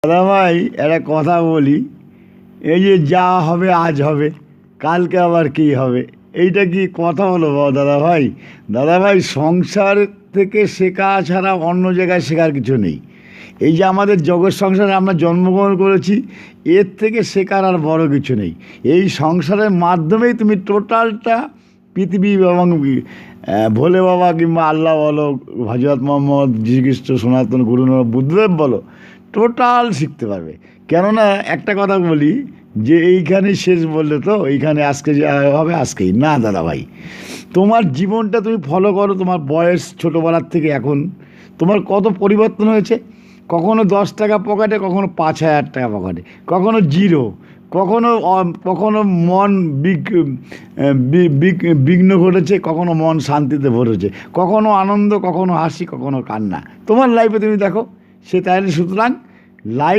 দাদা ভাই, একটা কথা বলি, এই যে যা হবে আজ হবে, কালকে আবার কী হবে, এইটা কি কথা হলো দাদা ভাই? দাদা ভাই, সংসার থেকে শেখা ছাড়া অন্য জায়গায় শেখার কিছু নেই। এই যে আমাদের জগৎ সংসারে আমরা জন্মগ্রহণ করেছি, এর থেকে শেখার আর বড় কিছু নেই। এই সংসারের মাধ্যমেই তুমি টোটালটা পৃথিবী এবং ভোলে বাবা কিংবা আল্লাহ বলো, হজরত মোহাম্মদ, যীশুখ্রিস্ট, সনাতন গুরু বুদ্ধদেব বলো, টোটাল শিখতে পারবে। কেননা একটা কথা বলি, যে এইখানেই শেষ বললে তো এইখানে আজকে যে হবে আজকেই না দাদা ভাই। তোমার জীবনটা তুমি ফলো করো, তোমার বয়স ছোটোবেলার থেকে এখন তোমার কত পরিবর্তন হয়েছে। কখনো 10 টাকা পকেটে, কখনো 5,000 টাকা পকেটে, কখনো জিরো, কখনো কখনো মন বিঘ্ন ঘটেছে, কখনো মন শান্তিতে ভরেছে, কখনো আনন্দ, কখনো হাসি, কখনো কান্না। তোমার লাইফে তুমি দেখো সে তাহলে। সুতরাং লাইফ